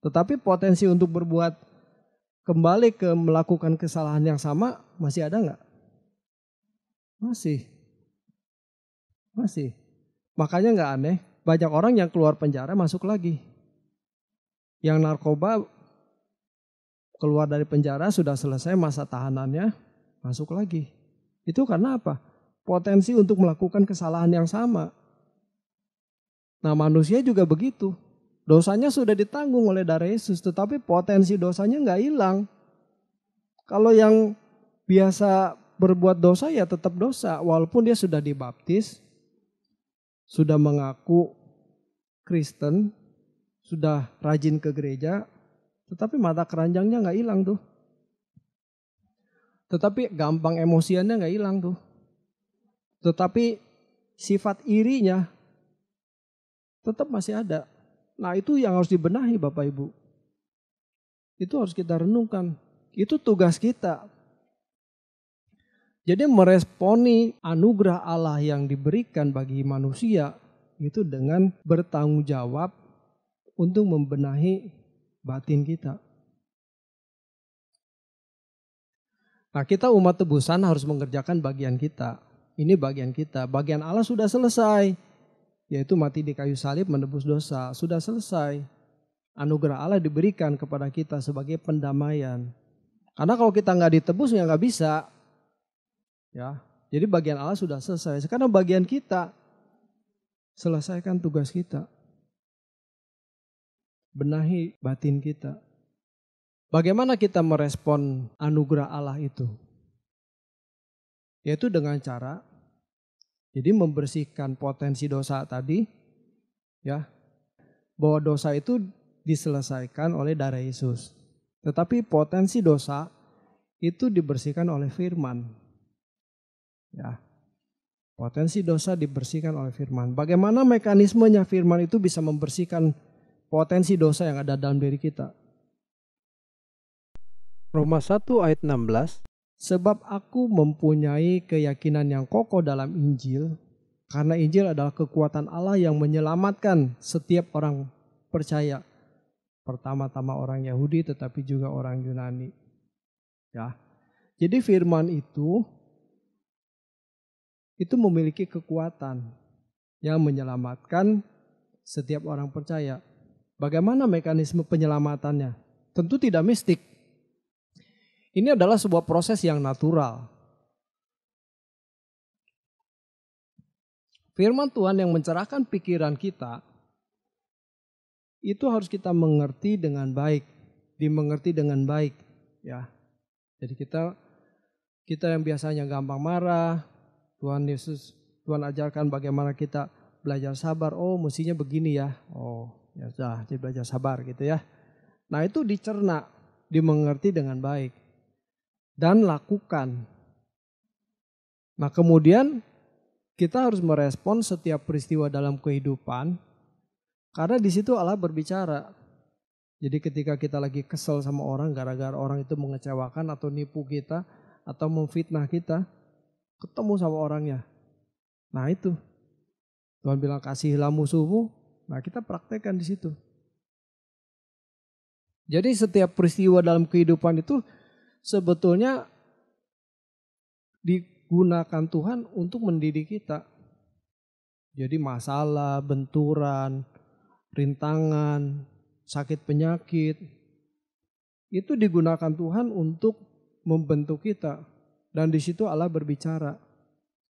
Tetapi potensi untuk berbuat kembali ke melakukan kesalahan yang sama masih ada nggak? Masih. Makanya nggak aneh, banyak orang yang keluar penjara masuk lagi. Yang narkoba keluar dari penjara sudah selesai masa tahanannya, masuk lagi. Itu karena apa? Potensi untuk melakukan kesalahan yang sama. Nah, manusia juga begitu. Dosanya sudah ditanggung oleh darah Yesus, tetapi potensi dosanya nggak hilang. Kalau yang biasa berbuat dosa ya tetap dosa, walaupun dia sudah dibaptis, sudah mengaku Kristen, sudah rajin ke gereja, tetapi mata keranjangnya nggak hilang tuh. Tetapi gampang emosiannya nggak hilang tuh. Tetapi sifat irinya tetap masih ada. Nah, itu yang harus dibenahi Bapak Ibu. Itu harus kita renungkan. Itu tugas kita. Jadi meresponi anugerah Allah yang diberikan bagi manusia itu dengan bertanggung jawab untuk membenahi batin kita. Nah, kita umat tebusan harus mengerjakan bagian kita. Ini bagian kita. Bagian Allah sudah selesai. Yaitu mati di kayu salib menebus dosa. Sudah selesai. Anugerah Allah diberikan kepada kita sebagai pendamaian. Karena kalau kita nggak ditebus ya nggak bisa. Ya, jadi bagian Allah sudah selesai. Sekarang bagian kita, selesaikan tugas kita. Benahi batin kita. Bagaimana kita merespon anugerah Allah itu? Yaitu dengan cara jadi membersihkan potensi dosa tadi, ya, bahwa dosa itu diselesaikan oleh darah Yesus. Tetapi potensi dosa itu dibersihkan oleh firman. Ya, potensi dosa dibersihkan oleh firman. Bagaimana mekanismenya firman itu bisa membersihkan potensi dosa yang ada dalam diri kita? Roma 1 ayat 16. Sebab aku mempunyai keyakinan yang kokoh dalam Injil, karena Injil adalah kekuatan Allah yang menyelamatkan setiap orang percaya. Pertama-tama orang Yahudi tetapi juga orang Yunani. Ya. Jadi firman itu memiliki kekuatan yang menyelamatkan setiap orang percaya. Bagaimana mekanisme penyelamatannya? Tentu tidak mistik. Ini adalah sebuah proses yang natural. Firman Tuhan yang mencerahkan pikiran kita, itu harus kita mengerti dengan baik, dimengerti dengan baik, ya. Jadi kita yang biasanya gampang marah, Tuhan ajarkan bagaimana kita belajar sabar. Oh, mestinya begini ya. Oh, ya sudah, jadi belajar sabar gitu ya. Nah, itu dicerna, dimengerti dengan baik dan lakukan. Nah, kemudian kita harus merespon setiap peristiwa dalam kehidupan. Karena di situ Allah berbicara. Jadi ketika kita lagi kesel sama orang gara-gara orang itu mengecewakan atau nipu kita atau memfitnah kita, ketemu sama orangnya. Nah itu, Tuhan bilang kasihilah musuhmu. Nah kita praktekkan di situ. Jadi setiap peristiwa dalam kehidupan itu sebetulnya digunakan Tuhan untuk mendidik kita. Jadi masalah, benturan, rintangan, sakit penyakit, itu digunakan Tuhan untuk membentuk kita. Dan di situ Allah berbicara.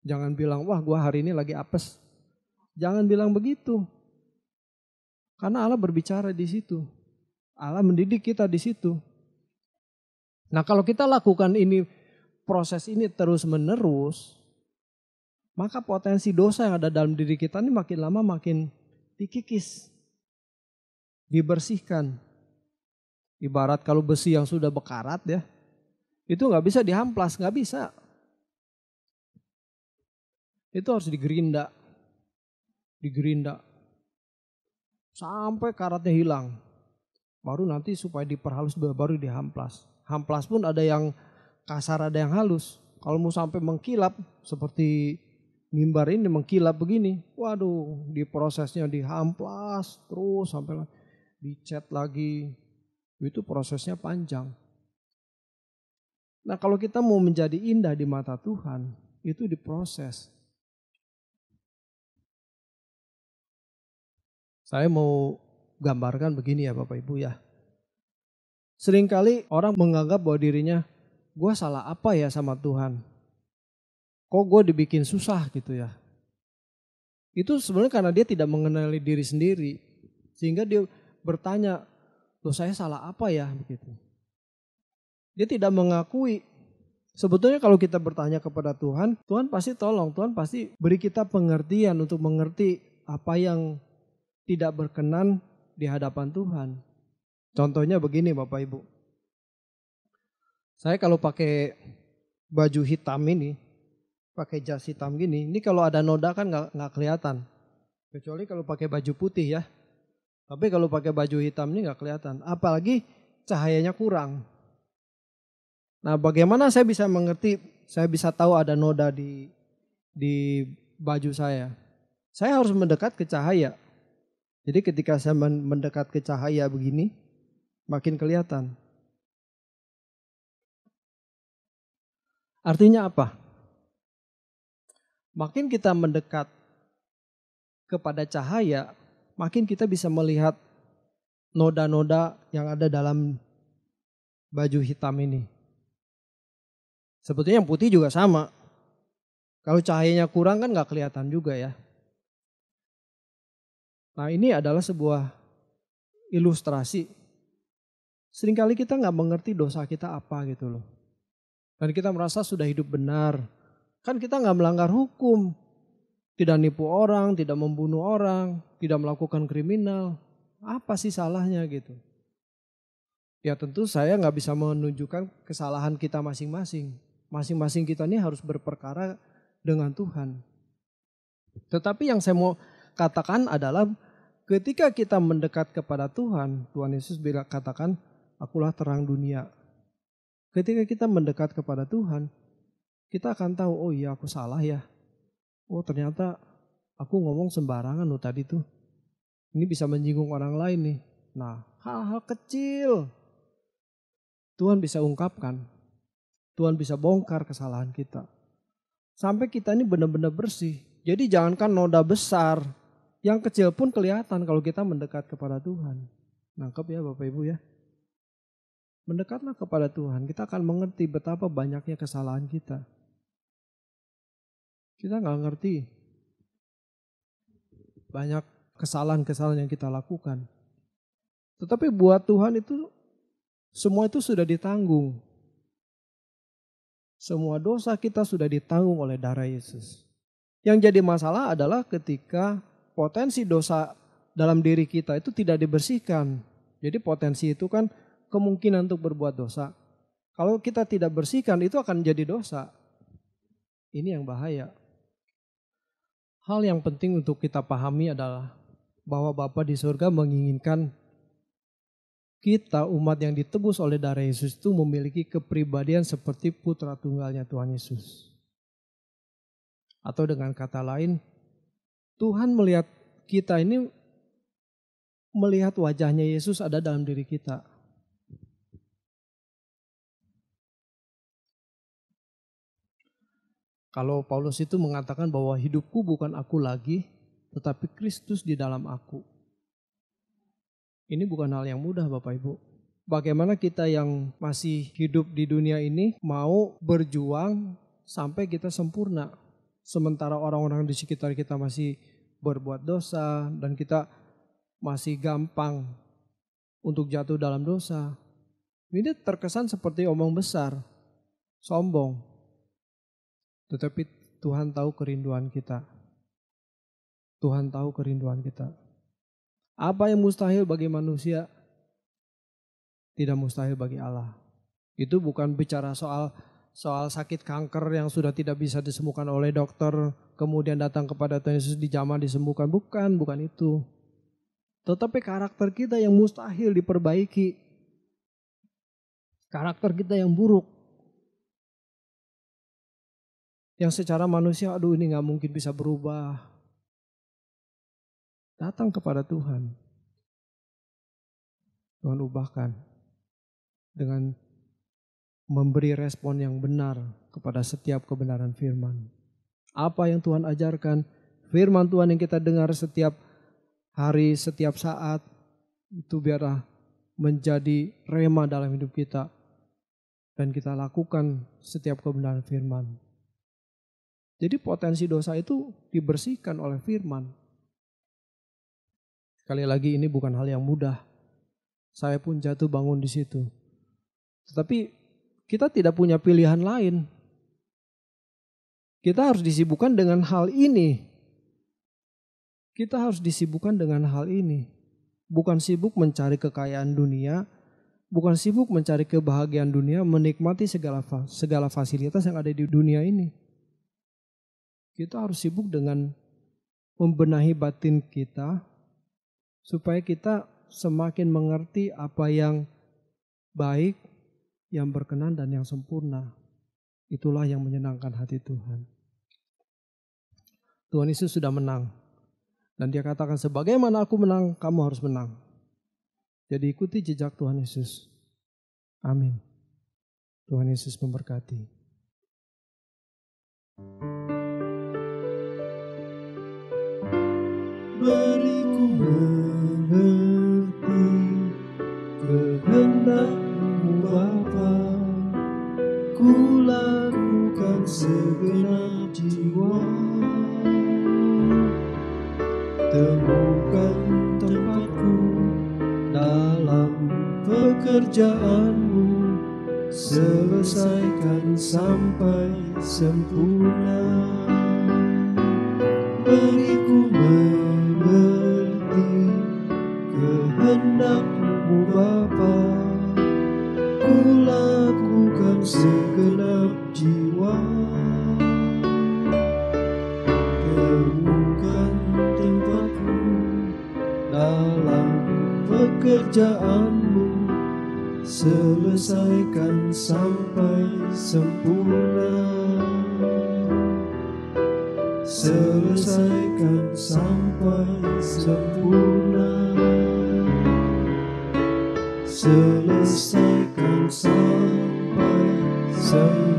Jangan bilang, wah gua hari ini lagi apes. Jangan bilang begitu. Karena Allah berbicara di situ. Allah mendidik kita di situ. Nah kalau kita lakukan ini, proses ini terus menerus, maka potensi dosa yang ada dalam diri kita ini makin lama makin dikikis. Dibersihkan. Ibarat kalau besi yang sudah bekarat ya, itu nggak bisa dihamplas, nggak bisa. Itu harus digerinda sampai karatnya hilang. Baru nanti supaya diperhalus baru dihamplas. Hamplas pun ada yang kasar, ada yang halus. Kalau mau sampai mengkilap seperti mimbar ini mengkilap begini, waduh, diprosesnya dihamplas terus sampai dicat lagi, itu prosesnya panjang. Nah kalau kita mau menjadi indah di mata Tuhan, itu diproses. Saya mau gambarkan begini ya Bapak Ibu ya. Seringkali orang menganggap bahwa dirinya, gue salah apa ya sama Tuhan? Kok gue dibikin susah gitu ya? Itu sebenarnya karena dia tidak mengenali diri sendiri. Sehingga dia bertanya, loh saya salah apa ya begitu. Dia tidak mengakui. Sebetulnya kalau kita bertanya kepada Tuhan, Tuhan pasti tolong, Tuhan pasti beri kita pengertian untuk mengerti apa yang tidak berkenan di hadapan Tuhan. Contohnya begini Bapak Ibu. Saya kalau pakai baju hitam ini, pakai jas hitam gini, ini kalau ada noda kan nggak kelihatan. Kecuali kalau pakai baju putih ya. Tapi kalau pakai baju hitam ini nggak kelihatan. Apalagi cahayanya kurang. Nah bagaimana saya bisa mengerti, saya bisa tahu ada noda di baju saya. Saya harus mendekat ke cahaya. Jadi ketika saya mendekat ke cahaya begini, makin kelihatan. Artinya apa? Makin kita mendekat kepada cahaya, makin kita bisa melihat noda-noda yang ada dalam baju hitam ini. Sebetulnya yang putih juga sama. Kalau cahayanya kurang kan nggak kelihatan juga ya. Nah ini adalah sebuah ilustrasi. Seringkali kita nggak mengerti dosa kita apa gitu loh. Dan kita merasa sudah hidup benar. Kan kita nggak melanggar hukum. Tidak nipu orang, tidak membunuh orang, tidak melakukan kriminal. Apa sih salahnya gitu. Ya tentu saya nggak bisa menunjukkan kesalahan kita masing-masing. Masing-masing kita ini harus berperkara dengan Tuhan. Tetapi yang saya mau katakan adalah ketika kita mendekat kepada Tuhan, Tuhan Yesus katakan, akulah terang dunia. Ketika kita mendekat kepada Tuhan, kita akan tahu, oh iya aku salah ya. Oh ternyata aku ngomong sembarangan loh tadi tuh. Ini bisa menyinggung orang lain nih. Nah hal-hal kecil Tuhan bisa ungkapkan. Tuhan bisa bongkar kesalahan kita. Sampai kita ini benar-benar bersih. Jadi jangankan noda besar, yang kecil pun kelihatan kalau kita mendekat kepada Tuhan. Nangkep ya Bapak Ibu ya. Mendekatlah kepada Tuhan, kita akan mengerti betapa banyaknya kesalahan kita. Kita nggak ngerti banyak kesalahan-kesalahan yang kita lakukan. Tetapi buat Tuhan itu semua itu sudah ditanggung. Semua dosa kita sudah ditanggung oleh darah Yesus. Yang jadi masalah adalah ketika potensi dosa dalam diri kita itu tidak dibersihkan. Jadi potensi itu kan kemungkinan untuk berbuat dosa. Kalau kita tidak bersihkan itu akan jadi dosa. Ini yang bahaya. Hal yang penting untuk kita pahami adalah bahwa Bapa di surga menginginkan kita umat yang ditebus oleh darah Yesus itu memiliki kepribadian seperti putra tunggalnya Tuhan Yesus. Atau dengan kata lain, Tuhan melihat kita ini, melihat wajahnya Yesus ada dalam diri kita. Kalau Paulus itu mengatakan bahwa hidupku bukan aku lagi, tetapi Kristus di dalam aku. Ini bukan hal yang mudah Bapak Ibu. Bagaimana kita yang masih hidup di dunia ini mau berjuang sampai kita sempurna. Sementara orang-orang di sekitar kita masih berbuat dosa dan kita masih gampang untuk jatuh dalam dosa. Ini terkesan seperti omong besar, sombong. Tetapi Tuhan tahu kerinduan kita. Tuhan tahu kerinduan kita. Apa yang mustahil bagi manusia, tidak mustahil bagi Allah. Itu bukan bicara soal sakit kanker yang sudah tidak bisa disembuhkan oleh dokter, kemudian datang kepada Tuhan Yesus dijamah disembuhkan. Bukan itu. Tetapi karakter kita yang mustahil diperbaiki. Karakter kita yang buruk. Yang secara manusia, aduh ini gak mungkin bisa berubah. Datang kepada Tuhan. Tuhan ubahkan dengan memberi respon yang benar kepada setiap kebenaran firman. Apa yang Tuhan ajarkan, firman Tuhan yang kita dengar setiap hari, setiap saat, itu biarlah menjadi rema dalam hidup kita. Dan kita lakukan setiap kebenaran firman. Jadi potensi dosa itu dibersihkan oleh firman. Sekali lagi ini bukan hal yang mudah. Saya pun jatuh bangun di situ. Tetapi kita tidak punya pilihan lain. Kita harus disibukkan dengan hal ini. Kita harus disibukkan dengan hal ini. Bukan sibuk mencari kekayaan dunia, bukan sibuk mencari kebahagiaan dunia, menikmati segala fasilitas yang ada di dunia ini. Kita harus sibuk dengan membenahi batin kita, supaya kita semakin mengerti apa yang baik, yang berkenan dan yang sempurna. Itulah yang menyenangkan hati Tuhan. Tuhan Yesus sudah menang. Dan dia katakan sebagaimana aku menang, kamu harus menang. Jadi ikuti jejak Tuhan Yesus. Amin. Tuhan Yesus memberkati. Beriku mengerti kehendak-Mu Bapa, ku lakukan segenap jiwa. Temukan tempatku dalam pekerjaan-Mu, selesaikan sampai sempurna. Beriku mengerti kehendak-Mu Bapa, ku lakukan segenap jiwa. Temukan tempatku dalam pekerjaan-Mu, selesaikan sampai sempurna. Selesaikan sampai sempurna. Selesaikan sampai sempurna.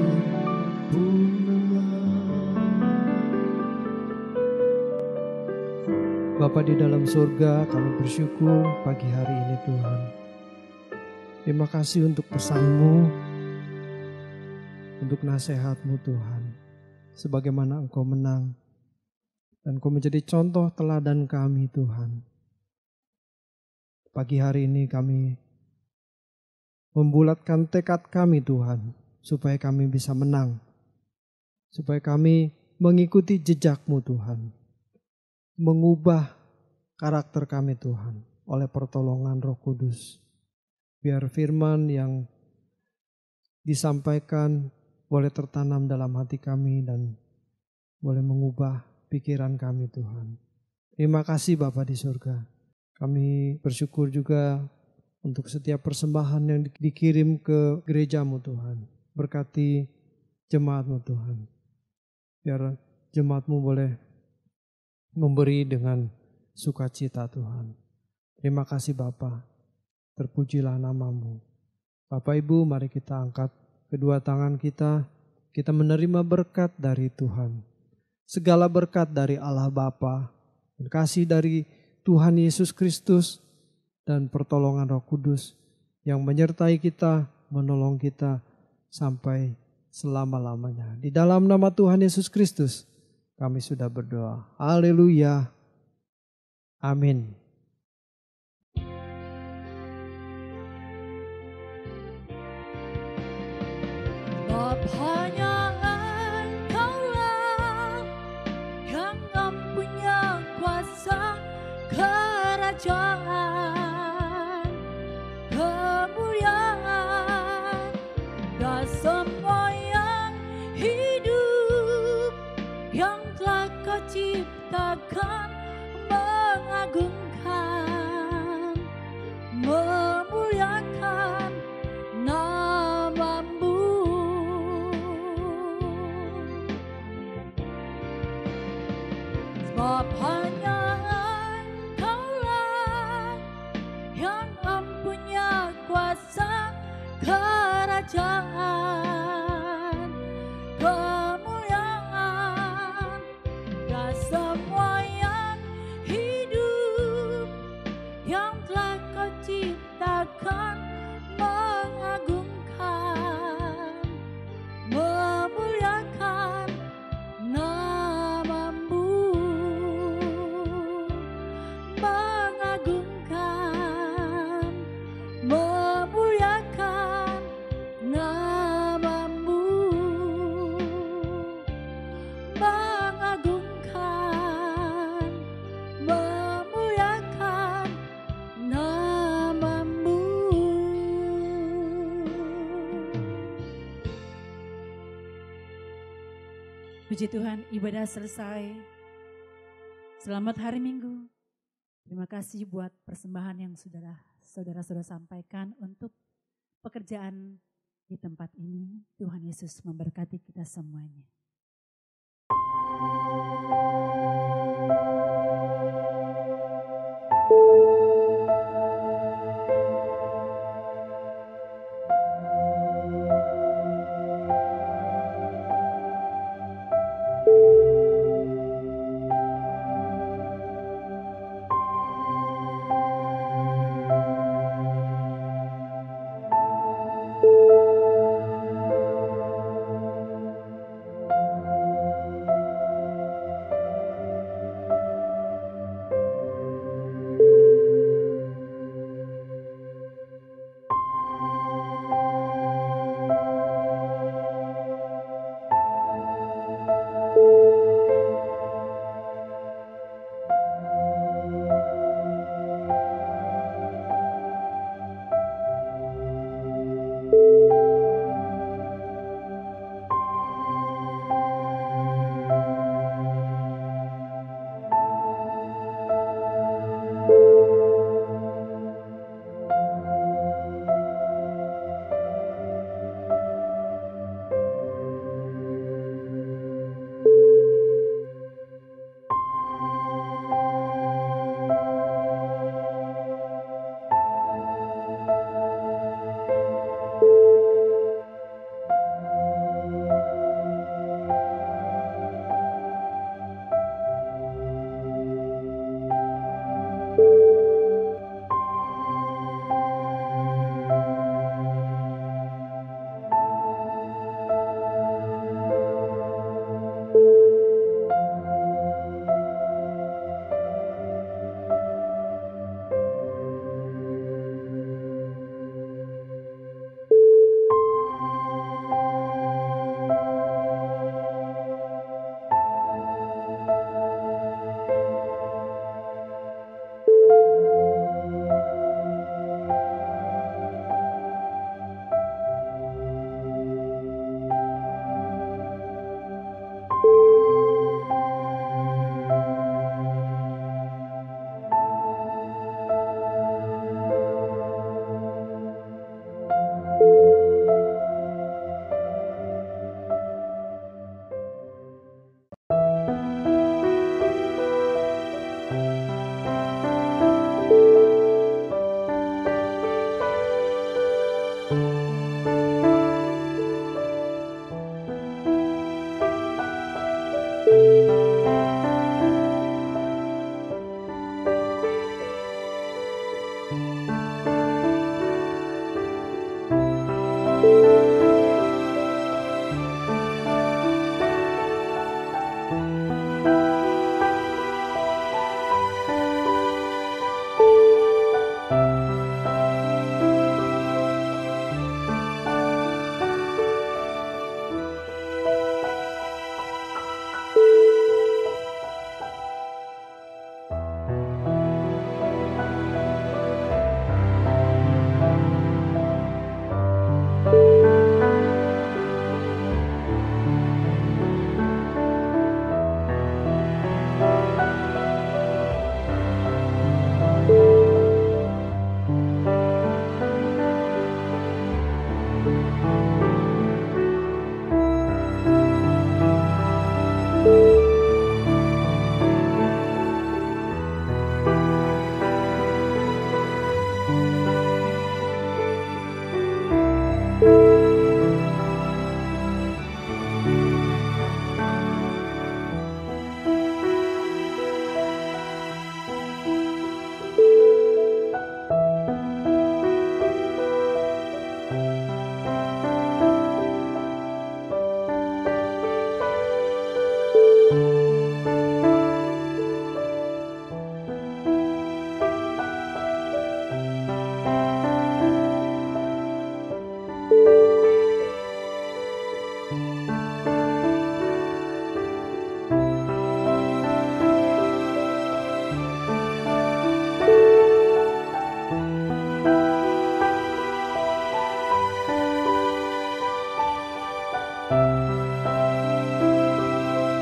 Bapa di dalam surga, kami bersyukur pagi hari ini Tuhan. Terima kasih untuk pesan-Mu, untuk nasihat-Mu Tuhan. Sebagaimana Engkau menang, Dan Kau menjadi contoh teladan kami Tuhan. Pagi hari ini kami membulatkan tekad kami Tuhan, supaya kami bisa menang. Supaya kami mengikuti jejak-Mu Tuhan. Mengubah karakter kami Tuhan oleh pertolongan Roh Kudus. Biar firman yang disampaikan boleh tertanam dalam hati kami dan boleh mengubah pikiran kami Tuhan. Terima kasih Bapa di surga. Kami bersyukur juga untuk setiap persembahan yang dikirim ke gereja-Mu Tuhan. Berkati jemaat-Mu Tuhan. Biar jemaat-Mu boleh memberi dengan sukacita Tuhan. Terima kasih Bapa. Terpujilah nama-Mu. Bapak Ibu, mari kita angkat kedua tangan kita. Kita menerima berkat dari Tuhan. Segala berkat dari Allah Bapa, kasih dari Tuhan Yesus Kristus, dan pertolongan Roh Kudus yang menyertai kita, menolong kita sampai selama-lamanya. Di dalam nama Tuhan Yesus Kristus, kami sudah berdoa. Haleluya. Amin. Hanya Engkaulah yang mempunyai kuasa kerajaan, kemuliaan, dan semua yang hidup yang telah Kau ciptakan mengagungkan, memuliakan nama-Mu. Sebab hanya Engkaulah yang mempunyai kuasa kerajaan, kemuliaan, dan semua yang hidup yang telah Kau ciptakan mengagungkan, memuliakan nama-Mu. Mengagungkan, memuliakan nama-Mu. Mengagungkan, memuliakan nama-Mu. Puji Tuhan, ibadah selesai. Selamat hari Minggu. Terima kasih buat persembahan yang saudara sampaikan untuk pekerjaan di tempat ini. Tuhan Yesus memberkati kita semuanya.